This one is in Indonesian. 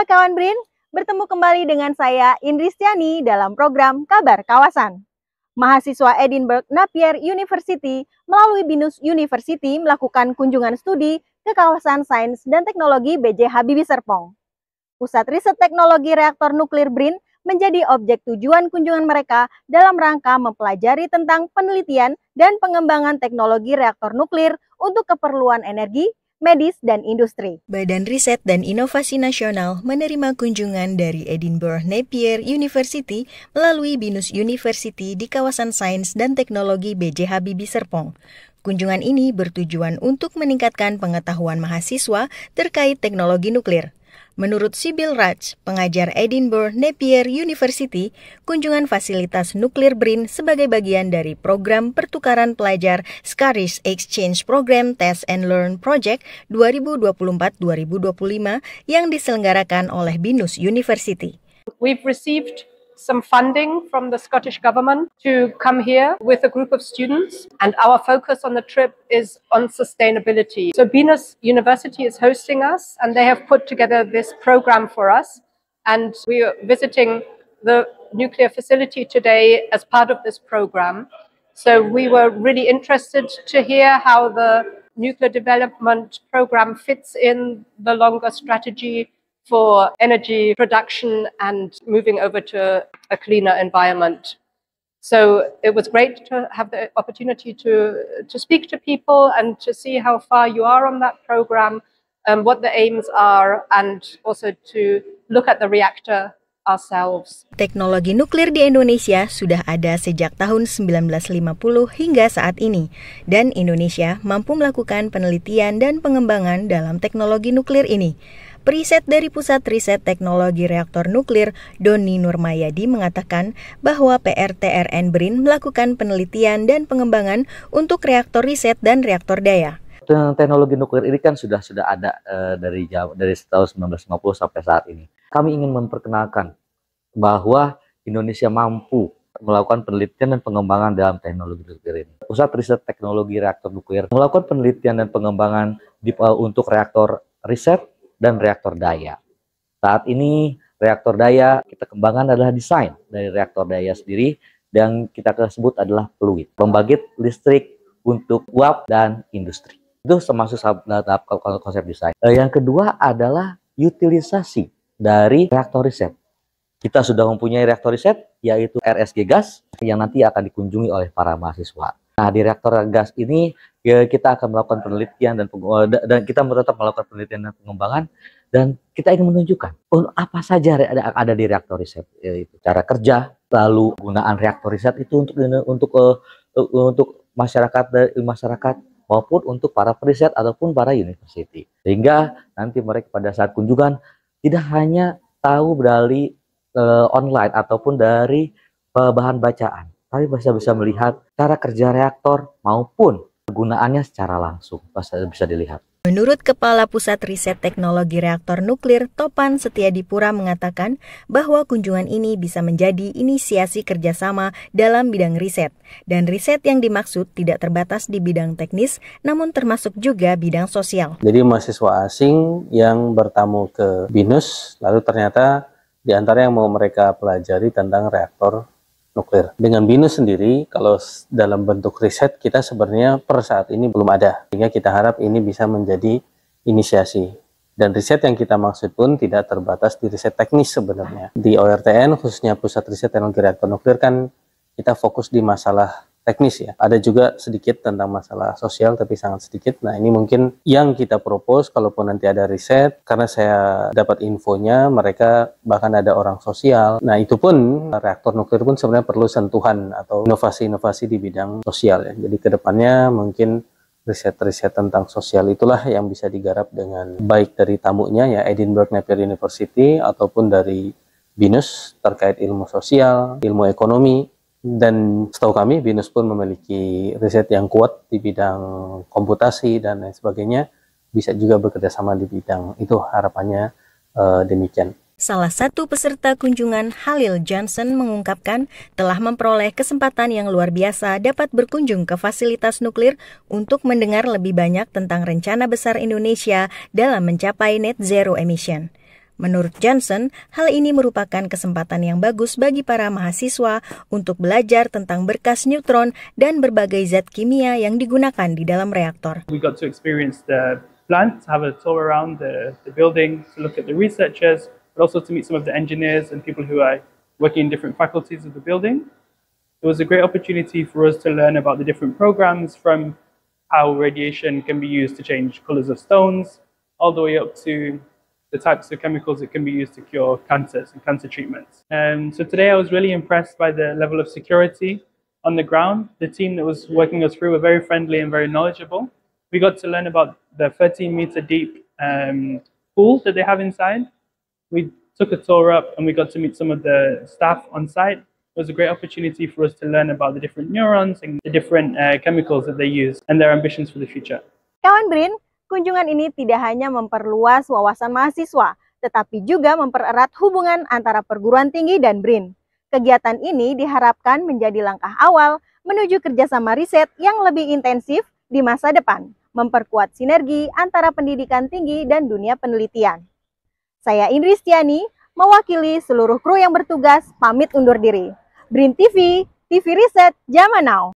Halo kawan BRIN, bertemu kembali dengan saya Indristiani dalam program Kabar Kawasan. Mahasiswa Edinburgh Napier University melalui Binus University melakukan kunjungan studi ke kawasan sains dan teknologi B.J. Habibie Serpong. Pusat Riset Teknologi Reaktor Nuklir BRIN menjadi objek tujuan kunjungan mereka dalam rangka mempelajari tentang penelitian dan pengembangan teknologi reaktor nuklir untuk keperluan energi, medis, dan industri. Badan Riset dan Inovasi Nasional menerima kunjungan dari Edinburgh Napier University melalui Binus University di kawasan sains dan teknologi B.J. Habibie Serpong. Kunjungan ini bertujuan untuk meningkatkan pengetahuan mahasiswa terkait teknologi nuklir. Menurut Sibyl Raj, pengajar Edinburgh Napier University, kunjungan fasilitas nuklir BRIN sebagai bagian dari program pertukaran pelajar Scarish Exchange Program Test and Learn Project 2024-2025 yang diselenggarakan oleh Binus University. We've received some funding from the Scottish Government to come here with a group of students, and our focus on the trip is on sustainability. So Binus University is hosting us, and they have put together this program for us, and we are visiting the nuclear facility today as part of this program. So we were really interested to hear how the nuclear development program fits in the longer strategy for energy production and moving over to a cleaner environment. So it was great to have the opportunity to speak to people and to see how far you are on that program, what the aims are, and also to look at the reactor ourselves. Teknologi nuklir di Indonesia sudah ada sejak tahun 1950 hingga saat ini, dan Indonesia mampu melakukan penelitian dan pengembangan dalam teknologi nuklir ini. Periset dari Pusat Riset Teknologi Reaktor Nuklir, Doni Nurmayadi mengatakan bahwa PRTRN BRIN melakukan penelitian dan pengembangan untuk reaktor riset dan reaktor daya. Teknologi nuklir ini kan sudah ada dari tahun 1950 sampai saat ini. Kami ingin memperkenalkan bahwa Indonesia mampu melakukan penelitian dan pengembangan dalam teknologi nuklir ini. Pusat Riset Teknologi Reaktor Nuklir melakukan penelitian dan pengembangan untuk reaktor riset dan reaktor daya. Saat ini reaktor daya kita kembangkan adalah desain dari reaktor daya sendiri, dan kita sebut adalah fluid, pembangkit listrik untuk uap dan industri. Itu termasuk tahap konsep desain. Yang kedua adalah utilisasi dari reaktor riset. Kita sudah mempunyai reaktor riset, yaitu RSG gas, yang nanti akan dikunjungi oleh para mahasiswa. Nah, di reaktor gas ini kita akan melakukan penelitian dan kita tetap melakukan penelitian dan pengembangan, dan kita ingin menunjukkan apa saja ada di reaktor riset, yaitu cara kerja, lalu penggunaan reaktor riset itu untuk masyarakat maupun untuk para periset ataupun para university, sehingga nanti mereka pada saat kunjungan tidak hanya tahu dari online ataupun dari bahan bacaan, tapi bisa melihat cara kerja reaktor maupun penggunaannya secara langsung bisa dilihat. Menurut Kepala Pusat Riset Teknologi Reaktor Nuklir, Topan Setiadipura mengatakan bahwa kunjungan ini bisa menjadi inisiasi kerjasama dalam bidang riset. Dan riset yang dimaksud tidak terbatas di bidang teknis, namun termasuk juga bidang sosial. Jadi mahasiswa asing yang bertamu ke Binus, lalu ternyata di antara yang mau mereka pelajari tentang reaktor nuklir. Dengan Binus sendiri, kalau dalam bentuk riset kita sebenarnya per saat ini belum ada. Sehingga kita harap ini bisa menjadi inisiasi. Dan riset yang kita maksud pun tidak terbatas di riset teknis sebenarnya. Di ORTN, khususnya Pusat Riset Teknologi Reaktor Nuklir, kan kita fokus di masalah teknis ya. Ada juga sedikit tentang masalah sosial, tapi sangat sedikit. Nah, ini mungkin yang kita propose kalaupun nanti ada riset, karena saya dapat infonya mereka bahkan ada orang sosial. Nah, itu pun reaktor nuklir pun sebenarnya perlu sentuhan atau inovasi-inovasi di bidang sosial ya. Jadi kedepannya mungkin riset-riset tentang sosial itulah yang bisa digarap dengan baik dari tamunya ya Edinburgh Napier University ataupun dari Binus terkait ilmu sosial, ilmu ekonomi. Dan setahu kami Binus pun memiliki riset yang kuat di bidang komputasi dan lain sebagainya, bisa juga bekerja sama di bidang itu, harapannya demikian. Salah satu peserta kunjungan, Halil Johnson, mengungkapkan telah memperoleh kesempatan yang luar biasa dapat berkunjung ke fasilitas nuklir untuk mendengar lebih banyak tentang rencana besar Indonesia dalam mencapai net zero emission. Menurut Johnson, hal ini merupakan kesempatan yang bagus bagi para mahasiswa untuk belajar tentang berkas neutron dan berbagai zat kimia yang digunakan di dalam reaktor. We got to experience the plant, have a tour around the building, to look at the researchers, but also to meet some of the engineers and people who are working in different faculties of the building. It was a great opportunity for us to learn about the different programs, from how radiation can be used to change colors of stones, all the way up to the types of chemicals that can be used to cure cancers and cancer treatments. So today I was really impressed by the level of security on the ground. The team that was working us through were very friendly and very knowledgeable. We got to learn about the 13-meter deep pool that they have inside. We took a tour up and we got to meet some of the staff on site. It was a great opportunity for us to learn about the different neurons and the different chemicals that they use and their ambitions for the future. Kawan BRIN, kunjungan ini tidak hanya memperluas wawasan mahasiswa, tetapi juga mempererat hubungan antara perguruan tinggi dan BRIN. Kegiatan ini diharapkan menjadi langkah awal menuju kerjasama riset yang lebih intensif di masa depan, memperkuat sinergi antara pendidikan tinggi dan dunia penelitian. Saya Indristiani, mewakili seluruh kru yang bertugas, pamit undur diri. BRIN TV, TV Riset Zaman Now.